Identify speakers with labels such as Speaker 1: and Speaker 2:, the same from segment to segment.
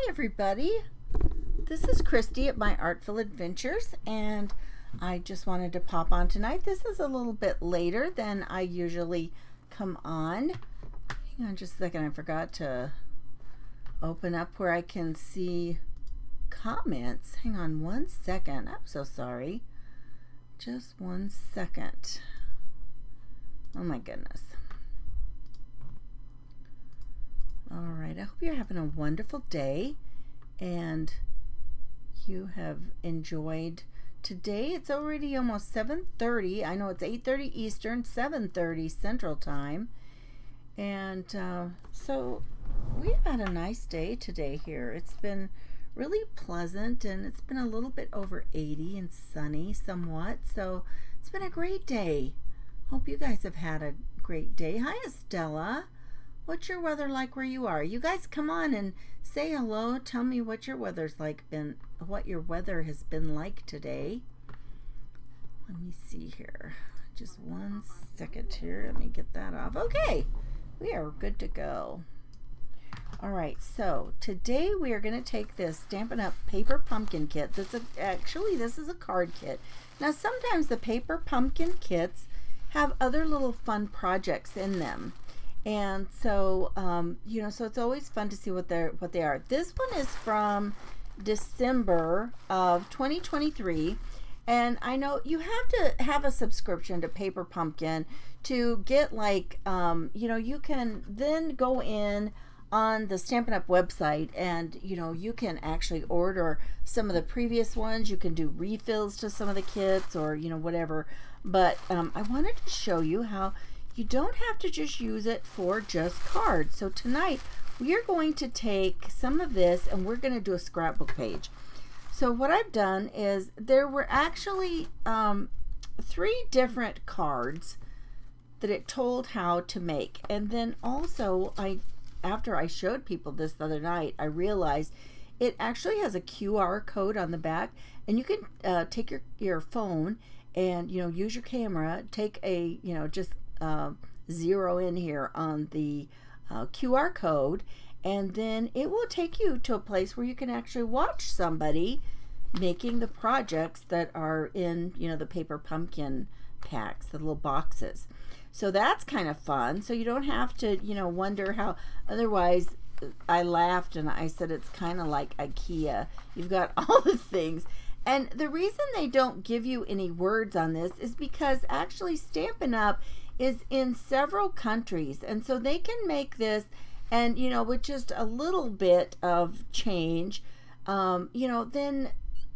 Speaker 1: everybody. This is Christy at My Artful Adventures, and I just wanted to pop on tonight. This is a little bit later than I usually come on. Hang on just a second. I forgot to open up where I can see comments. Hang on one second. I'm so sorry. Just 1 second. Oh my goodness. All right, I hope you're having a wonderful day and you have enjoyed today. It's already almost 7:30. I know it's 8:30 Eastern, 7:30 Central Time. And so we've had a nice day today here. It's been really pleasant and it's been a little bit over 80 and sunny somewhat. So it's been a great day. Hope you guys have had a great day. Hi, Estella. What's your weather like where you are? You guys come on and say hello. Tell me what your weather's like what your weather has been like today. Let me see here. Just 1 second here. Let me get that off. Okay. We are good to go. All right. So today we are going to take this Stampin' Up! Paper Pumpkin Kit. This is a card kit. Now sometimes the paper pumpkin kits have other little fun projects in them. And so, so it's always fun to see what they are. This one is from December of 2023. And I know you have to have a subscription to Paper Pumpkin to get you can then go in on the Stampin' Up! Website and, you can actually order some of the previous ones. You can do refills to some of the kits or, whatever. But I wanted to show you how you don't have to just use it for just cards. So tonight we are going to take some of this and we're going to do a scrapbook page. So what I've done is there were actually 3 different cards that it told how to make. And then also after I showed people this the other night, I realized it actually has a QR code on the back, and you can take your phone and use your camera, take a just zero in here on the QR code, and then it will take you to a place where you can actually watch somebody making the projects that are in the paper pumpkin packs, the little boxes. So that's kind of fun. So you don't have to wonder how. Otherwise, I laughed and I said it's kind of like IKEA. You've got all the things. And the reason they don't give you any words on this is because actually Stampin' Up! Is in several countries, and so they can make this, and with just a little bit of change, then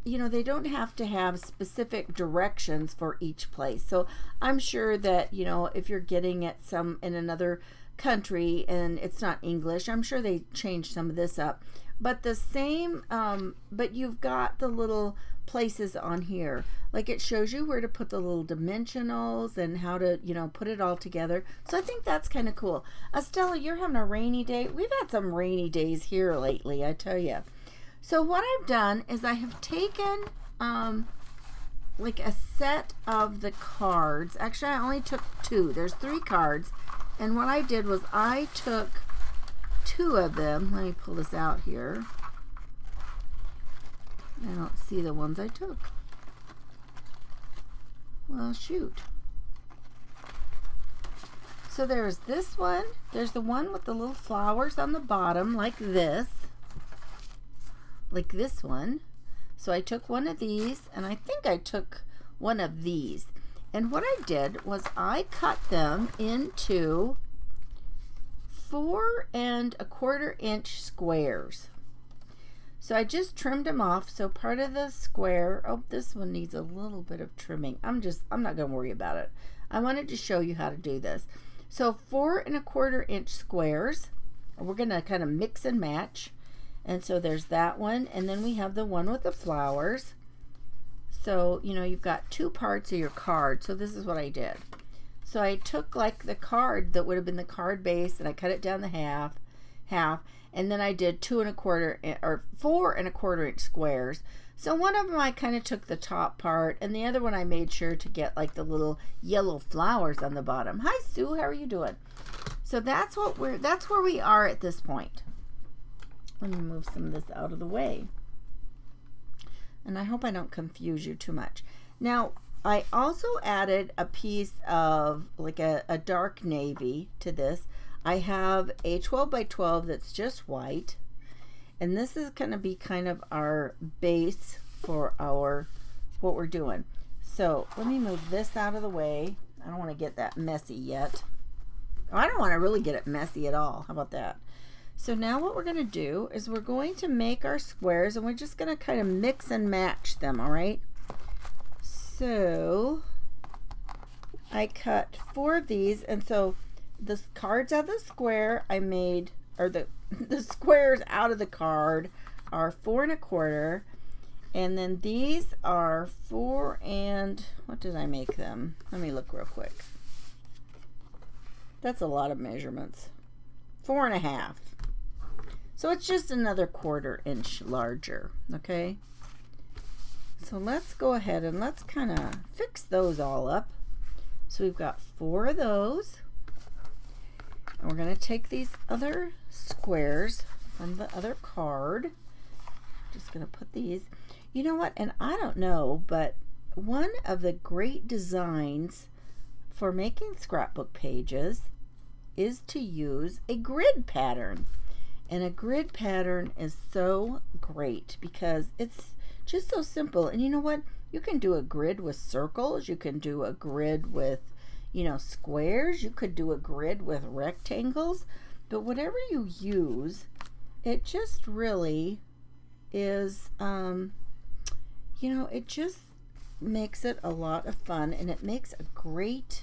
Speaker 1: they don't have to have specific directions for each place. So I'm sure that if you're getting it in another country and it's not English, I'm sure they changed some of this up, but the same but you've got the little places on here, like it shows you where to put the little dimensionals and how to put it all together. So I think that's kind of cool. Estella, you're having a rainy day. We've had some rainy days here lately, I tell you. So what I've done is I have taken like a set of the cards. Actually, I only took 2. There's 3 cards, and what I did was I took 2 of them. Let me pull this out here. I don't see the ones I took. Well, shoot. So there's this one. There's the one with the little flowers on the bottom, like this. Like this one. So I took one of these, and I think I took one of these. And what I did was I cut them into 4 1/4 inch squares. So I just trimmed them off. So part of the square, this one needs a little bit of trimming. I'm not going to worry about it. I wanted to show you how to do this. So 4 1/4 inch squares. We're going to kind of mix and match. And so there's that one. And then we have the one with the flowers. So, you've got 2 parts of your card. So this is what I did. So I took like the card that would have been the card base, and I cut it down the half, and then I did 2 1/4 or 4 1/4 inch squares. So one of them I kind of took the top part, and the other one I made sure to get like the little yellow flowers on the bottom. Hi Sue, how are you doing? So that's where we are at this point. Let me move some of this out of the way. And I hope I don't confuse you too much. Now, I also added a piece of like a dark navy to this. I have a 12 by 12 that's just white. And this is going to be kind of our base for what we're doing. So let me move this out of the way. I don't want to get that messy yet. I don't want to really get it messy at all. How about that? So now what we're going to do is we're going to make our squares, and we're just going to kind of mix and match them, all right? So I cut 4 of these, and so the cards out of the square I made, or the squares out of the card are 4 1/4, and then these are 4 and, what did I make them? Let me look real quick. That's a lot of measurements. 4 1/2. So it's just another 1/4 inch larger, okay? So let's go ahead and let's kind of fix those all up. So we've got 4 of those. And we're going to take these other squares from the other card. Just going to put these. You know what? And I don't know, but one of the great designs for making scrapbook pages is to use a grid pattern. And a grid pattern is so great because it's just so simple. And you know what? You can do a grid with circles. You can do a grid with, you know, squares. You could do a grid with rectangles. But whatever you use, it just really is, you know, it just makes it a lot of fun, and it makes a great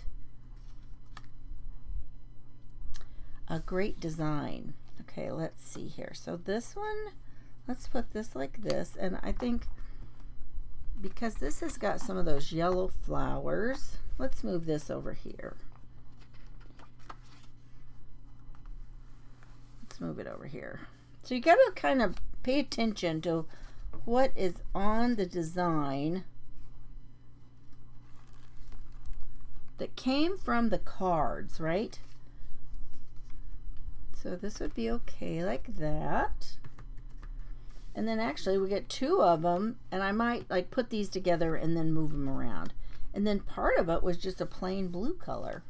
Speaker 1: design. Okay, let's see here. So this one, let's put this like this, and I think because this has got some of those yellow flowers, let's move this over here. Let's move it over here. So you got to kind of pay attention to what is on the design that came from the cards, right? So this would be okay like that. And then actually we get 2 of them, and I might like put these together and then move them around. And then part of it was just a plain blue color.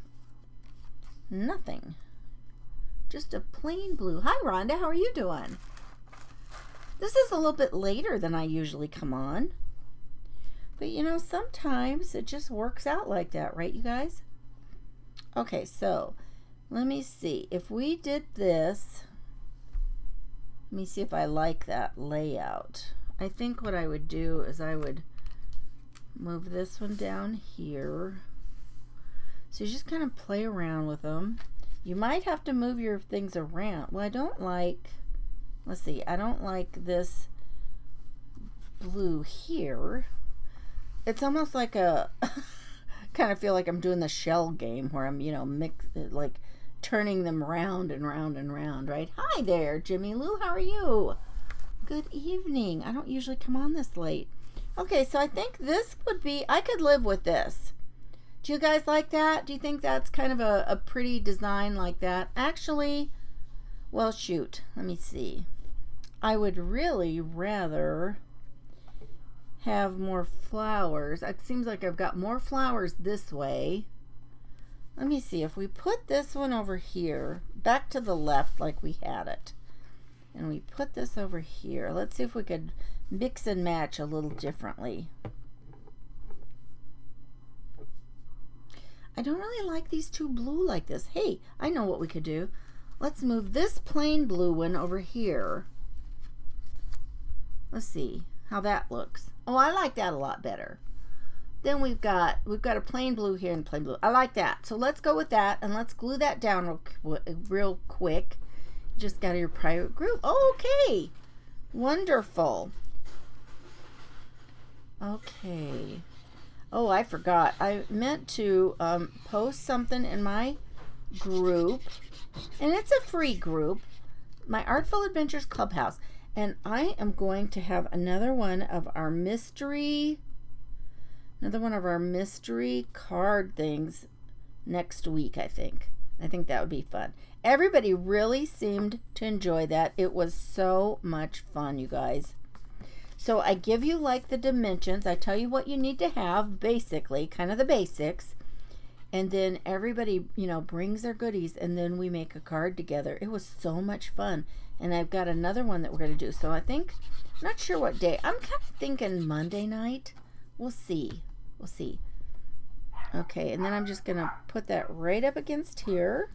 Speaker 1: Nothing. Just a plain blue. Hi Rhonda, how are you doing? This is a little bit later than I usually come on. But you know, sometimes it just works out like that, right you guys? Okay, so let me see. If we did this, let me see if I like that layout. I think what I would do is I would move this one down here. So you just kind of play around with them. You might have to move your things around. Well, I don't like, let's see, I don't like this blue here. It's almost like a, kind of feel like I'm doing the shell game where I'm, you know, like turning them round and round and round, right? Hi there, Jimmy Lou, how are you? Good evening. I don't usually come on this late. Okay, so I think this would be, I could live with this. Do you guys like that? Do you think that's kind of a pretty design like that? Actually, well, shoot, let me see. I would really rather have more flowers. It seems like I've got more flowers this way. Let me see, if we put this one over here, back to the left like we had it, and we put this over here, let's see if we could mix and match a little differently. I don't really like these 2 blue like this. Hey, I know what we could do. Let's move this plain blue one over here. Let's see how that looks. Oh, I like that a lot better. Then we've got a plain blue here and plain blue. I like that. So let's go with that, and let's glue that down real quick. Just got your private group. Okay. Wonderful. Okay. Oh, I forgot. I meant to post something in my group, and it's a free group, my Artful Adventures Clubhouse. And I am going to have another one of our mystery card things next week, I think. I think that would be fun. everybody really seemed to enjoy that. It was so much fun, you guys. So I give you like the dimensions. I tell you what you need to have, basically, kind of the basics. And then everybody, you know, brings their goodies, and then we make a card together. It was so much fun. And I've got another one that we're going to do. So I think, I'm not sure what day. I'm kind of thinking Monday night. We'll see. We'll see. Okay, and then I'm just going to put that right up against here.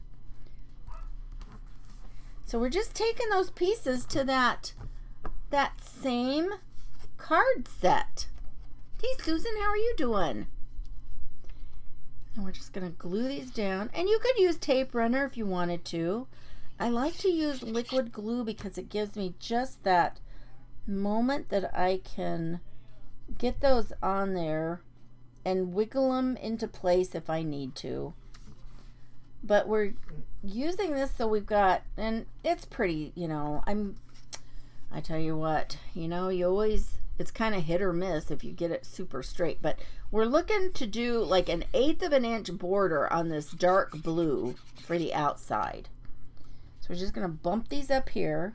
Speaker 1: So we're just taking those pieces to that same card set. Hey, Susan, how are you doing? And we're just going to glue these down. And you could use tape runner if you wanted to. I like to use liquid glue because it gives me just that moment that I can get those on there and wiggle them into place if I need to. But we're using this so we've got, and it's pretty, you know, I tell you what, you know, you always, it's kind of hit or miss if you get it super straight. But we're looking to do like an 1/8 of an inch border on this dark blue for the outside. So we're just going to bump these up here.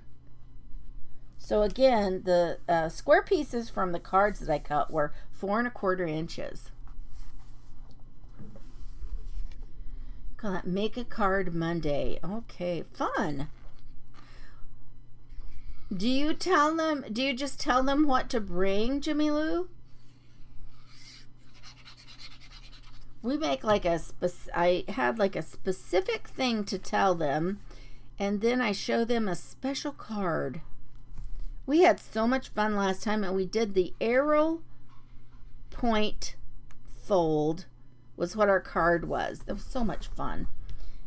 Speaker 1: So again, the square pieces from the cards that I cut were 4 1/4 inches. Call that Make a Card Monday. Okay, fun. Do you just tell them what to bring, Jimmy Lou? We make like I had like a specific thing to tell them, and then I show them a special card. We had so much fun last time, and we did the arrow point fold was what our card was. It was so much fun.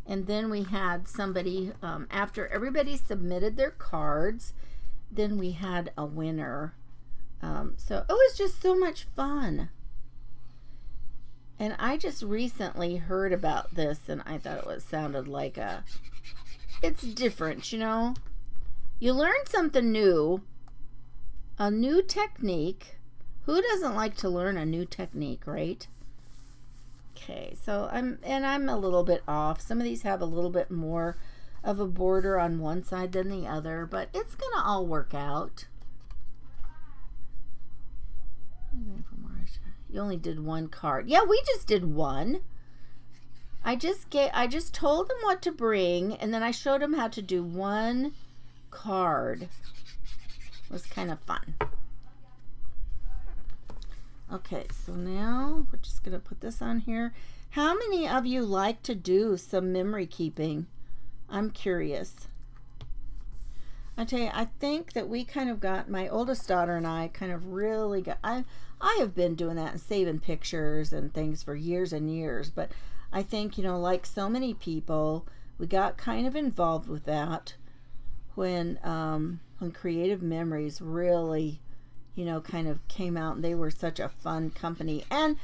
Speaker 1: And then we had somebody, after everybody submitted their cards, then we had a winner. So it was just so much fun. And I just recently heard about this, and I thought it sounded like it's different, you know. You learn something new, a new technique. Who doesn't like to learn a new technique, right? Okay, so I'm a little bit off. Some of these have a little bit more of a border on one side than the other, but it's gonna all work out. You only did one card. Yeah, we just did one. I just told them what to bring, and then I showed them how to do one card. It was kind of fun. Okay, so now we're just going to put this on here. How many of you like to do some memory keeping? I'm curious. I tell you, I think that we kind of got, my oldest daughter and I kind of really got, I have been doing that and saving pictures and things for years and years, but I think, you know, like so many people, we got kind of involved with that when Creative Memories really, you know, kind of came out, and they were such a fun company. And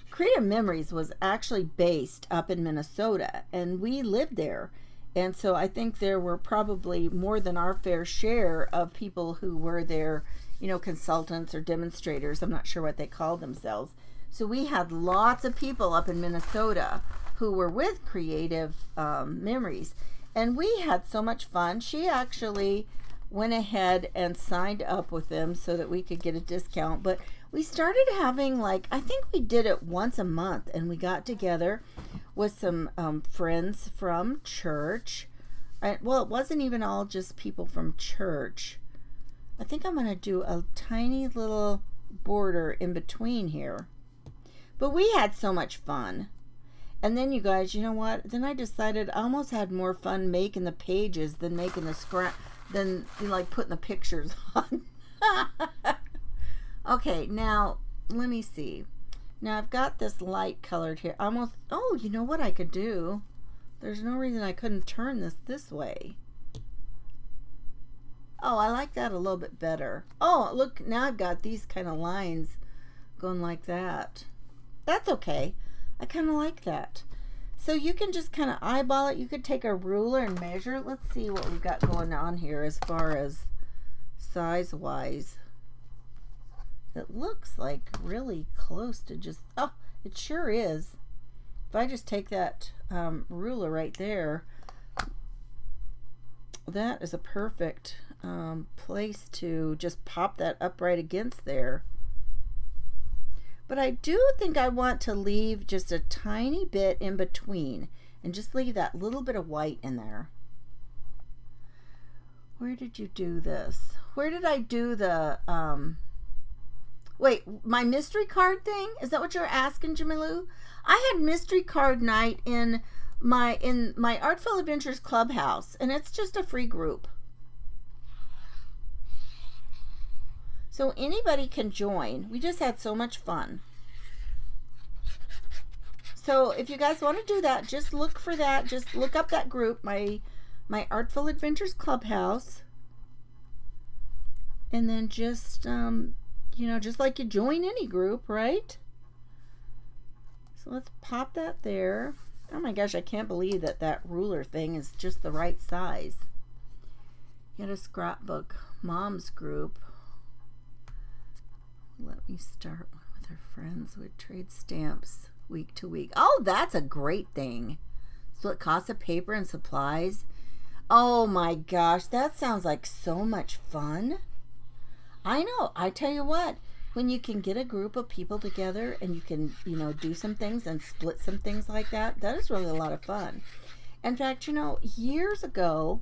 Speaker 1: Creative Memories was actually based up in Minnesota, and we lived there. And so I think there were probably more than our fair share of people who were there, you know, consultants or demonstrators. I'm not sure what they called themselves. So we had lots of people up in Minnesota who were with Creative Memories. And we had so much fun. She actually went ahead and signed up with them so that we could get a discount. But we started having, like, I think we did it once a month, and we got together with some friends from church. Well, it wasn't even all just people from church. I think I'm going to do a tiny little border in between here. But we had so much fun. And then, you guys, you know what? Then I decided I almost had more fun making the pages than making the scrap, than like putting the pictures on. Okay, now let me see. Now I've got this light colored here. Almost, oh, you know what I could do? There's no reason I couldn't turn this way. Oh, I like that a little bit better. Oh, look, now I've got these kind of lines going like that. That's okay. I kind of like that. So you can just kind of eyeball it. You could take a ruler and measure. Let's see what we've got going on here as far as size-wise. It looks like really close to just, oh, it sure is. If I just take that ruler right there, that is a perfect place to just pop that up right against there. But I do think I want to leave just a tiny bit in between and just leave that little bit of white in there. Where did you do this? Where did I do the, wait, my mystery card thing? Is that what you're asking, Jamilu? I had mystery card night in my Artful Adventures Clubhouse, and it's just a free group. So anybody can join. We just had so much fun. So if you guys want to do that, just look for that. Just look up that group, my Artful Adventures Clubhouse. And then just, just like you join any group, right? So let's pop that there. Oh my gosh, I can't believe that ruler thing is just the right size. Get a Scrapbook Moms group. Let me start one with her friends. Would trade stamps week to week. Oh, that's a great thing. Split cost of paper and supplies. Oh my gosh, that sounds like so much fun. I know. I tell you what, when you can get a group of people together and you can, do some things and split some things like that, that is really a lot of fun. In fact, years ago,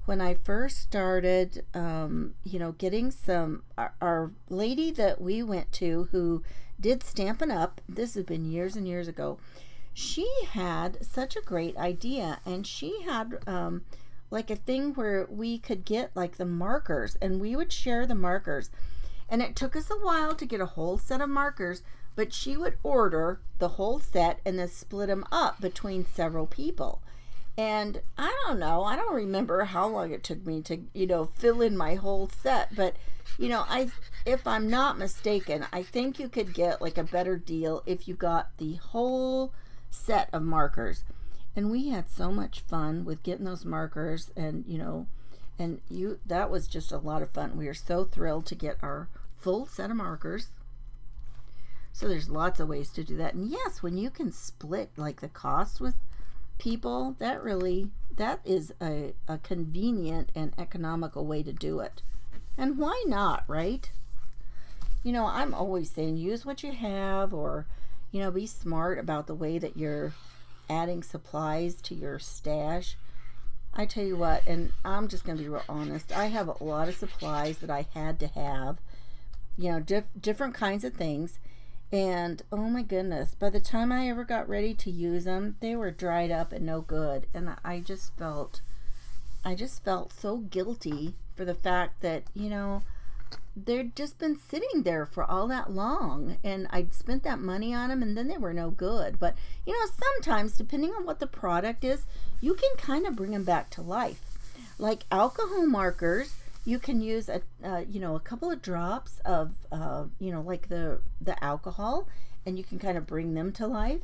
Speaker 1: when I first started, getting some, our lady that we went to who did Stampin' Up, this has been years and years ago, she had such a great idea, and she had like a thing where we could get like the markers, and we would share the markers. And it took us a while to get a whole set of markers, but she would order the whole set and then split them up between several people. And I don't know, I don't remember how long it took me to, fill in my whole set. But, if I'm not mistaken, I think you could get like a better deal if you got the whole set of markers. And we had so much fun with getting those markers, and, that was just a lot of fun. We are so thrilled to get our full set of markers. So there's lots of ways to do that. And yes, when you can split like the cost with people, that is a convenient and economical way to do it. And why not, right? I'm always saying use what you have, or be smart about the way that you're adding supplies to your stash. I tell you what, and I'm just going to be real honest, I have a lot of supplies that I had to have, different kinds of things. And oh my goodness, by the time I ever got ready to use them, they were dried up and no good. And I just felt so guilty for the fact that, they'd just been sitting there for all that long, and I'd spent that money on them and then they were no good. But, sometimes depending on what the product is, you can kind of bring them back to life. Like alcohol markers, you can use a couple of drops of like the alcohol, and you can kind of bring them to life.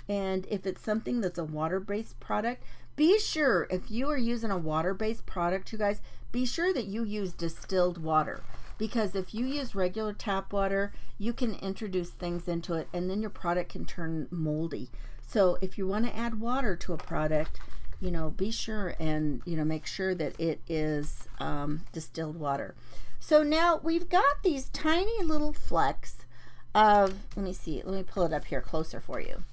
Speaker 1: And if it's something that's a water-based product, be sure, if you are using a water-based product, you guys, be sure that you use distilled water, because if you use regular tap water, you can introduce things into it and then your product can turn moldy. So if you want to add water to a product, be sure and make sure that it is distilled water. So now we've got these tiny little flecks of, let me pull it up here closer for you.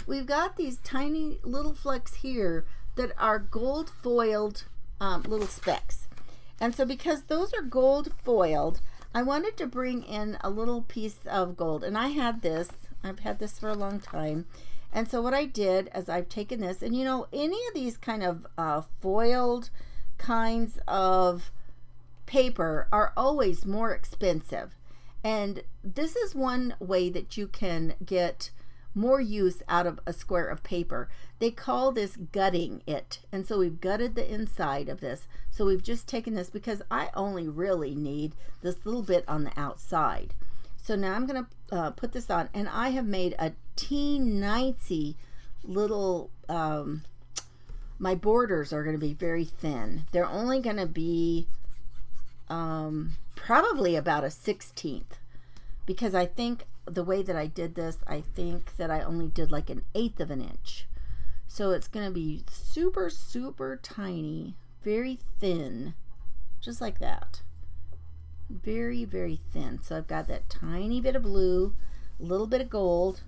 Speaker 1: We've got these tiny little flecks here that are gold foiled little specks. And so because those are gold foiled, I wanted to bring in a little piece of gold. And I've had this for a long time. And so what I did is I've taken this, and any of these kind of foiled kinds of paper are always more expensive. And this is one way that you can get more use out of a square of paper. They call this gutting it. And so we've gutted the inside of this. So we've just taken this, because I only really need this little bit on the outside. So now I'm going to put this on, and I have made a teeny little, my borders are going to be very thin. They're only going to be probably about a 1/16, because I think the way that I did this, I think that I only did like 1/8 of an inch. So it's going to be super, super tiny very thin, just like that. Very, very thin. So I've got that tiny bit of blue, a little bit of gold,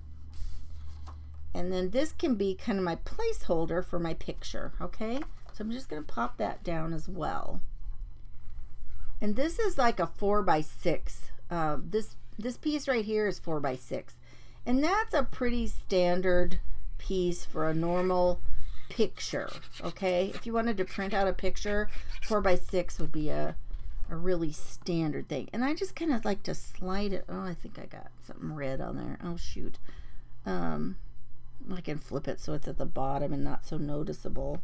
Speaker 1: and then this can be kind of my placeholder for my picture, okay? So I'm just going to pop that down as well. And this is like a 4x6. This piece right here is 4x6. And that's a pretty standard piece for a normal picture, okay? If you wanted to print out a picture, 4x6 would be a really standard thing. And I just kind of like to slide it. Oh, I think I got something red on there. Oh, shoot. I can flip it so it's at the bottom and not so noticeable.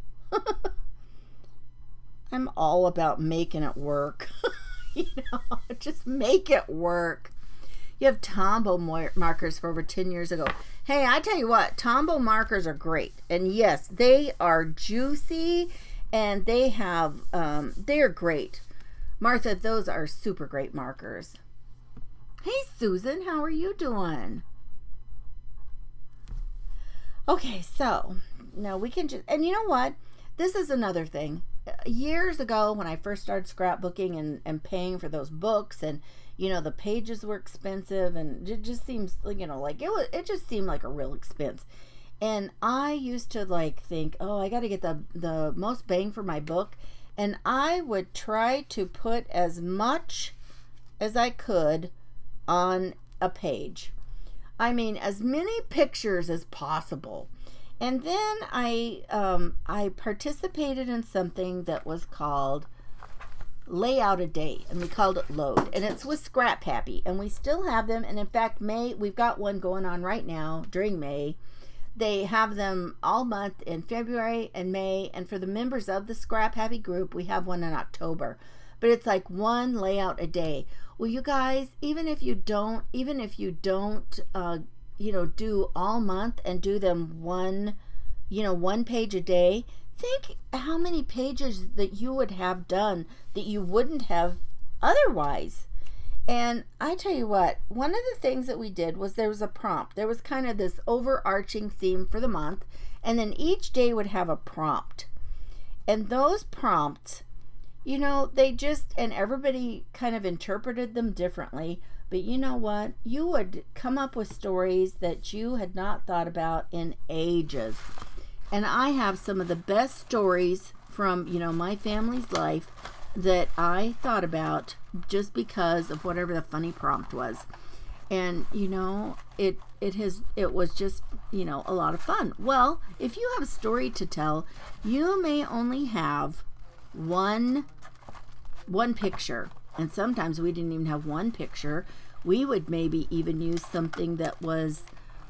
Speaker 1: I'm all about making it work. You know, just make it work. You have Tombow markers for over 10 years ago. Hey, I tell you what, Tombow markers are great. And yes, they are juicy and they have, they're great. Martha, those are super great markers. Hey, Susan, how are you doing? Okay, so now we can just, and you know what? This is another thing. Years ago when I first started scrapbooking and paying for those books, and you know the pages were expensive, and it just seems, you know, like it just seemed like a real expense. And I used to like think, oh, I got to get the most bang for my book, and I would try to put as much as I could on a page. I mean, as many pictures as possible. And then I participated in something that was called Layout a Day, and we called it Load, and it's with Scrap Happy, and we still have them. And in fact, we've got one going on right now during May. They have them all month in February and May, and for the members of the Scrap Happy group, we have one in October. But it's like one layout a day. Well, you guys, even if you don't you know, do all month and do them one page a day, think how many pages that you would have done that you wouldn't have otherwise. And I tell you what, one of the things that we did was there was a prompt. There was kind of this overarching theme for the month, and then each day would have a prompt. And those prompts, you know, and everybody kind of interpreted them differently. But you know what? You would come up with stories that you had not thought about in ages. And I have some of the best stories from, you know, my family's life that I thought about just because of whatever the funny prompt was. And, you know, it was just, you know, a lot of fun. Well, if you have a story to tell, you may only have one picture. And sometimes we didn't even have one picture. We would maybe even use something that was,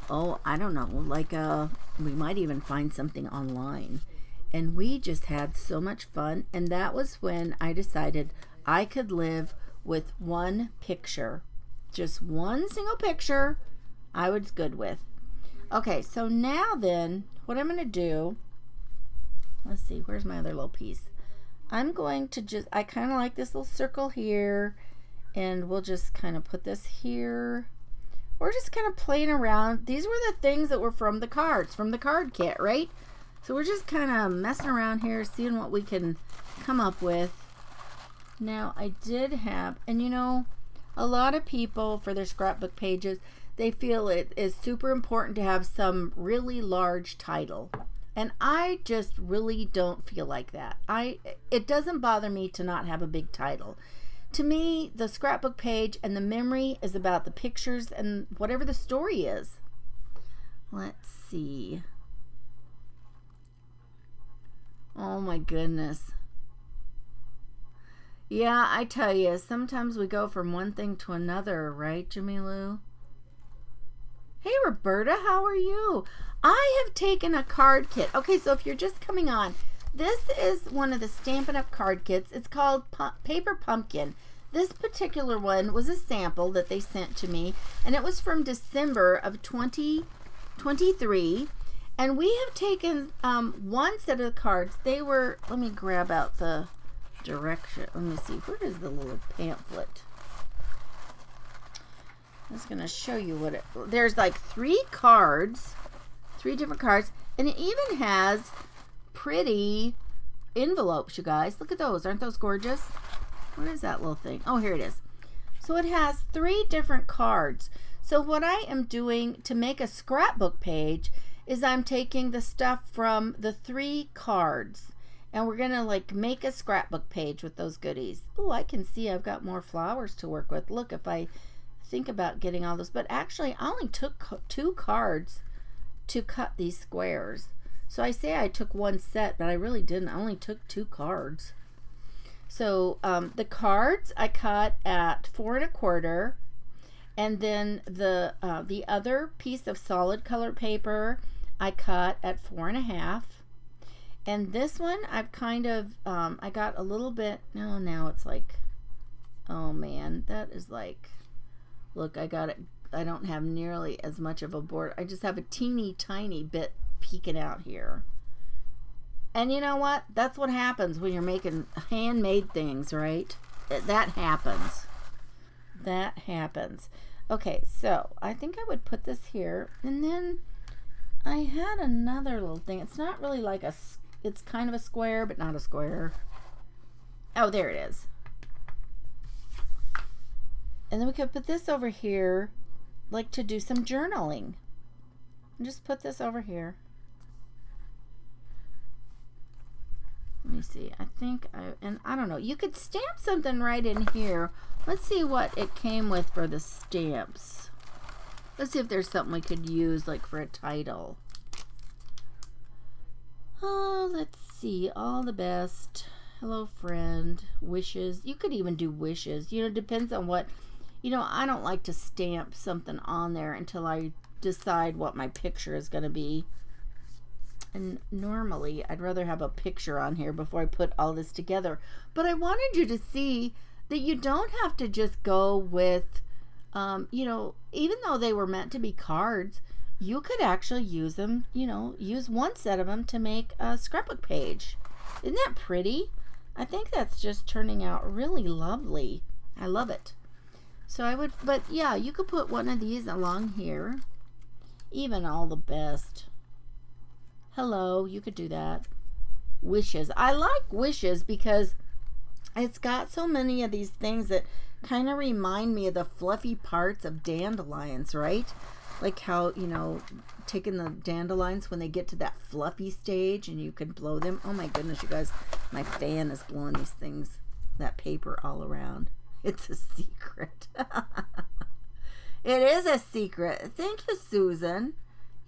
Speaker 1: oh, I don't know, like we might even find something online. And we just had so much fun. And that was when I decided I could live with one picture. Just one single picture I was good with. Okay, so now then, what I'm going to do, let's see, where's my other little piece? I'm going to I kind of like this little circle here, and we'll just kind of put this here. We're just kind of playing around. These were the things that were from the cards, from the card kit, right? So we're just kind of messing around here, seeing what we can come up with. Now, I did have, and you know, a lot of people for their scrapbook pages, they feel it is super important to have some really large title. And I just really don't feel like that. It doesn't bother me to not have a big title. To me, the scrapbook page and the memory is about the pictures and whatever the story is. Let's see. Oh my goodness. Yeah, I tell you, sometimes we go from one thing to another, right, Jimmy Lou? Hey, Roberta, how are you? I have taken a card kit. Okay, so if you're just coming on, this is one of the Stampin' Up! Card kits. It's called Paper Pumpkin. This particular one was a sample that they sent to me, and it was from December of 2023. And we have taken one set of cards. They were, let me grab out the direction. Let me see, where is the little pamphlet? I'm just going to show you what there's like 3 cards, 3 different cards, and it even has pretty envelopes, you guys. Look at those. Aren't those gorgeous? What is that little thing? Oh, here it is. So it has 3 different cards. So what I am doing to make a scrapbook page is I'm taking the stuff from the 3 cards, and we're gonna like make a scrapbook page with those goodies. Oh, I can see I've got more flowers to work with. Look, if I think about getting all those, but actually I only took 2 cards to cut these squares. So I say I took 1 set, but I really didn't. I only took 2 cards. So the cards I cut at 4 1/4, and then the other piece of solid color paper I cut at 4 1/2. And this one I've kind of I got a little bit. No, now it's like, oh man, that is like, look, I got it. I don't have nearly as much of a border. I just have a teeny tiny bit peeking out here. And you know what? That's what happens when you're making handmade things, right? That happens. That happens. Okay, so I think I would put this here. And then I had another little thing. It's not really like a, it's kind of a square, but not a square. Oh, there it is. And then we could put this over here, like to do some journaling. And just put this over here. Let me see. I think I don't know. You could stamp something right in here. Let's see what it came with for the stamps. Let's see if there's something we could use like for a title. Oh, let's see. All the best. Hello, friend. Wishes. You could even do wishes. You know, it depends on what, you know, I don't like to stamp something on there until I decide what my picture is going to be. And normally I'd rather have a picture on here before I put all this together. But I wanted you to see that you don't have to just go with, you know, even though they were meant to be cards, you could actually use them, you know, use 1 set of them to make a scrapbook page. Isn't that pretty? I think that's just turning out really lovely. I love it. So I would, but yeah, you could put one of these along here. Even all the best. Hello, you could do that. Wishes. I like wishes because it's got so many of these things that kind of remind me of the fluffy parts of dandelions, right? Like how, you know, taking the dandelions when they get to that fluffy stage and you can blow them. Oh my goodness, you guys, my fan is blowing these things, that paper all around. It's a secret. It is a secret. Thank you, Susan.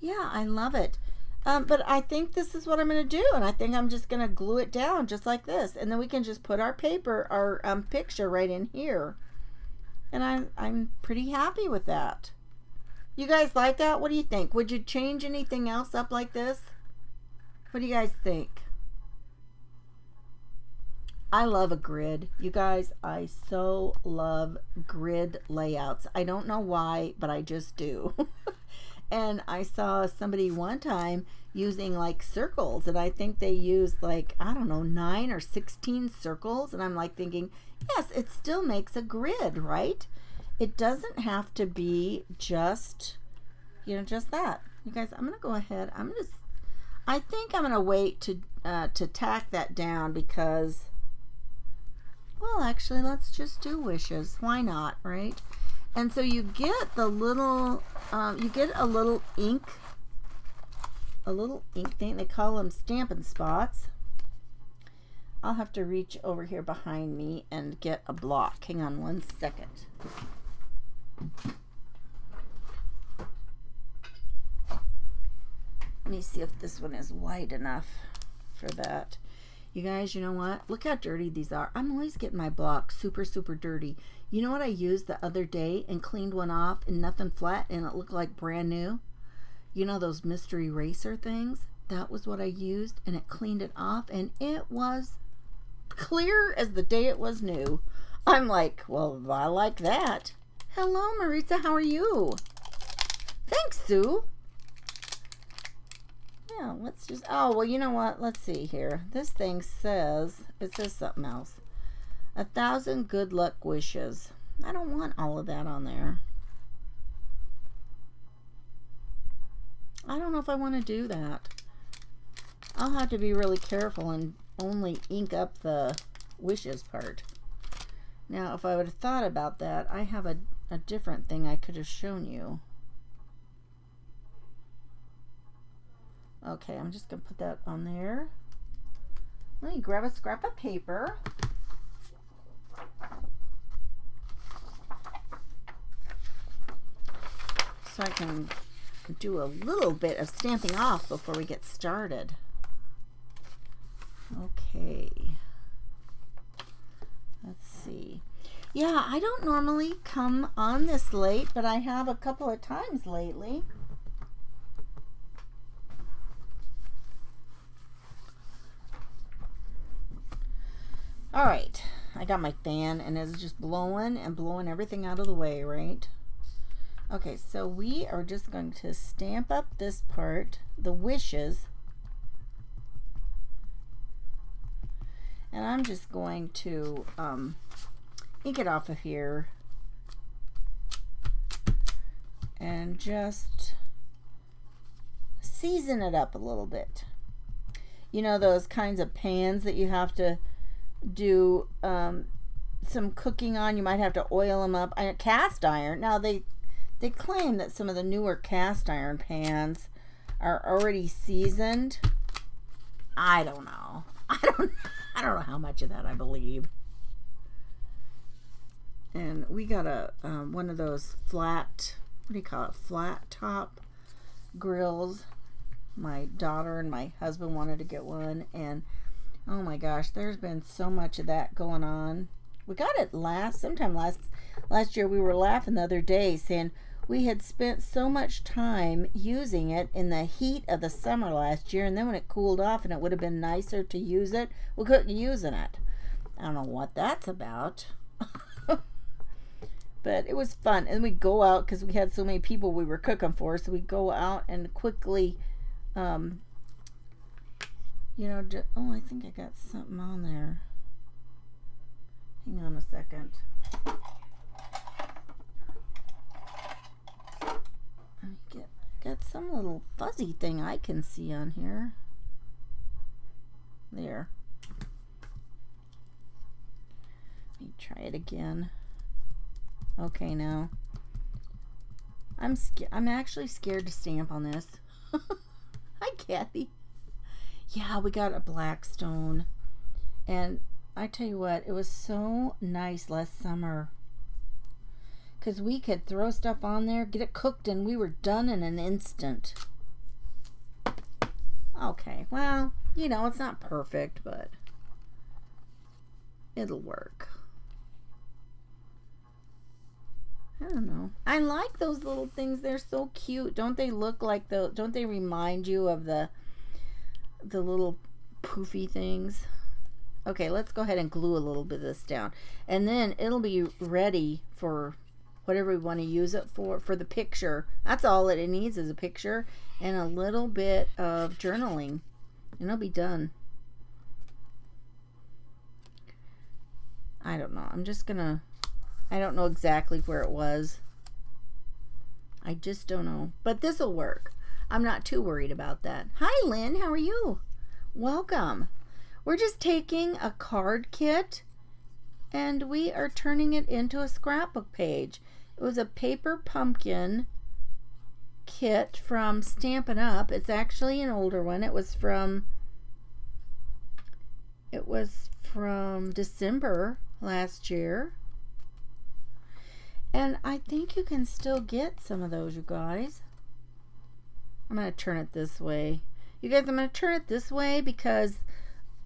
Speaker 1: Yeah, I love it. But I think this is what I'm going to do, and I think I'm just going to glue it down just like this, and then we can just put our paper, our picture right in here. And I'm pretty happy with that. You guys like that? What do you think? Would you change anything else up like this? What do you guys think? I love a grid. You guys, I so love grid layouts. I don't know why, but I just do. And I saw somebody one time using like circles, and I think they used like, I don't know, 9 or 16 circles. And I'm like thinking, yes, it still makes a grid, right? It doesn't have to be just, you know, just that. You guys, I'm going to go ahead. I think I'm going to wait to tack that down because, well, actually, let's just do wishes. Why not, right? And so you get the little, you get a little ink thing. They call them Stampin' Spots. I'll have to reach over here behind me and get a block. Hang on 1 second. Let me see if this one is wide enough for that. You guys, you know what? Look how dirty these are. I'm always getting my blocks super, super dirty. You know what I used the other day and cleaned one off and nothing flat and it looked like brand new? You know those mystery eraser things? That was what I used and it cleaned it off and it was clear as the day it was new. I'm like, well, I like that. Hello, Maritza. How are you? Thanks, Sue. Yeah, let's just, oh, well, you know what? Let's see here. This thing says, it says something else. 1,000 good luck wishes. I don't want all of that on there. I don't know if I want to do that. I'll have to be really careful and only ink up the wishes part. Now, if I would have thought about that, I have a different thing I could have shown you. Okay, I'm just going to put that on there. Let me grab a scrap of paper. So I can do a little bit of stamping off before we get started. Okay. Let's see. Yeah, I don't normally come on this late, but I have a couple of times lately. All right, I got my fan and it's just blowing and blowing everything out of the way, right? Okay, so we are just going to stamp up this part, the wishes. And I'm just going to ink it off of here and just season it up a little bit. You know those kinds of pans that you have to do some cooking on? You might have to oil them up. Cast iron. Now they claim that some of the newer cast iron pans are already seasoned. I don't know. I don't know how much of that I believe. And we got a one of those flat, what do you call it, flat top grills. My daughter and my husband wanted to get one, and oh my gosh, there's been so much of that going on. We got it sometime last year. We were laughing the other day saying we had spent so much time using it in the heat of the summer last year, and then when it cooled off and it would have been nicer to use it, we couldn't use it. I don't know what that's about. But it was fun. And we'd go out because we had so many people we were cooking for, so we'd go out and quickly you know, oh, I think I got something on there. Hang on a second. I got some little fuzzy thing I can see on here. There. Let me try it again. Okay, now. I'm actually scared to stamp on this. Hi, Kathy. Yeah, we got a black stone, and I tell you what, it was so nice last summer because we could throw stuff on there, get it cooked, and we were done in an instant. Okay, well, you know, it's not perfect, but it'll work. I don't know. I like those little things. They're so cute. Don't they look like don't they remind you of the little poofy things? Okay, let's go ahead and glue a little bit of this down, and then it'll be ready for whatever we want to use it for the picture. That's all it needs is a picture and a little bit of journaling, and it'll be done. I don't know. I don't know exactly where it was. I just don't know, but this will work. I'm not too worried about that. Hi, Lynn. How are you? Welcome. We're just taking a card kit and we are turning it into a scrapbook page. It was a paper pumpkin kit from Stampin' Up. It's actually an older one. It was from December last year. And I think you can still get some of those, you guys. I'm going to turn it this way. You guys, I'm going to turn it this way because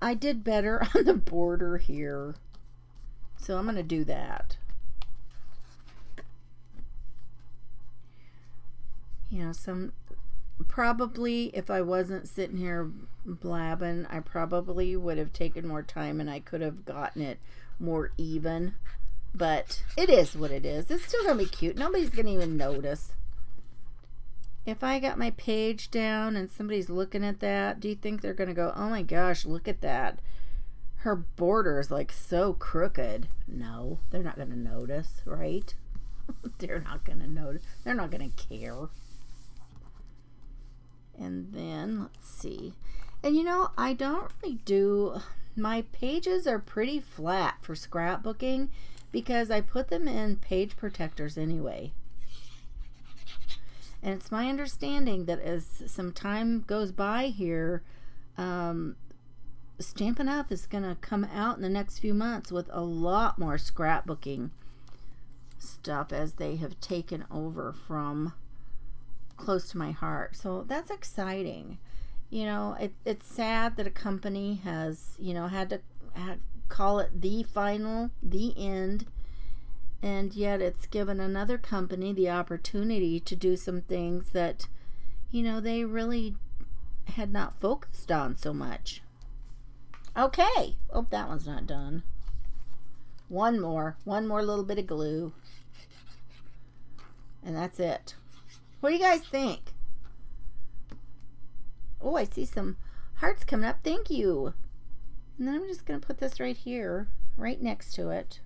Speaker 1: I did better on the border here. So I'm going to do that. You know, probably if I wasn't sitting here blabbing, I probably would have taken more time and I could have gotten it more even. But it is what it is. It's still going to be cute. Nobody's going to even notice. If I got my page down and somebody's looking at that, do you think they're going to go, oh my gosh, look at that. Her border is like so crooked. No, they're not going to notice, right? They're not going to notice. They're not going to care. And then, let's see. And you know, I don't really do, my pages are pretty flat for scrapbooking because I put them in page protectors anyway. And it's my understanding that as some time goes by here, Stampin' Up! Is going to come out in the next few months with a lot more scrapbooking stuff as they have taken over from close to my heart. So that's exciting. You know, it's sad that a company has, you know, had to call it the final, the end, and yet it's given another company the opportunity to do some things that, you know, they really had not focused on so much. Okay. Oh, that one's not done. One more little bit of glue. And that's it. What do you guys think? Oh, I see some hearts coming up. Thank you. And then I'm just going to put this right here, right next to it.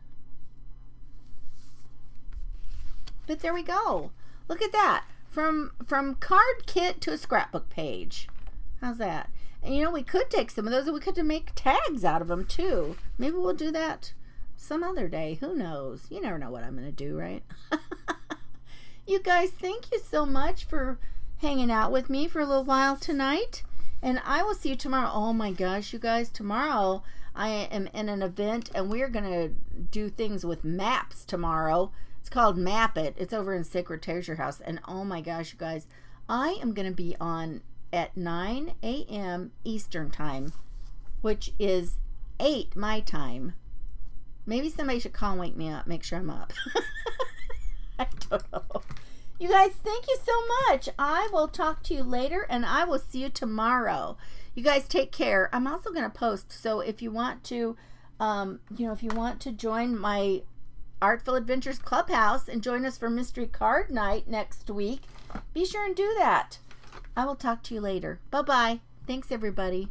Speaker 1: But there we go. Look at that. From card kit to a scrapbook page. How's that? And you know, we could take some of those and we could make tags out of them too. Maybe we'll do that some other day. Who knows? You never know what I'm going to do, right? You guys, thank you so much for hanging out with me for a little while tonight. And I will see you tomorrow. Oh my gosh, you guys, tomorrow I am in an event and we're going to do things with maps tomorrow. It's called Map It. It's over in Sacred Treasure House. And oh my gosh, you guys, I am going to be on at 9 a.m. Eastern time, which is 8 my time. Maybe somebody should call and wake me up, make sure I'm up. I don't know. You guys, thank you so much. I will talk to you later, and I will see you tomorrow. You guys take care. I'm also going to post, so if you want to, if you want to join my Artful Adventures Clubhouse and join us for Mystery Card Night next week, be sure and do that. I will talk to you later. Bye-bye. Thanks, everybody.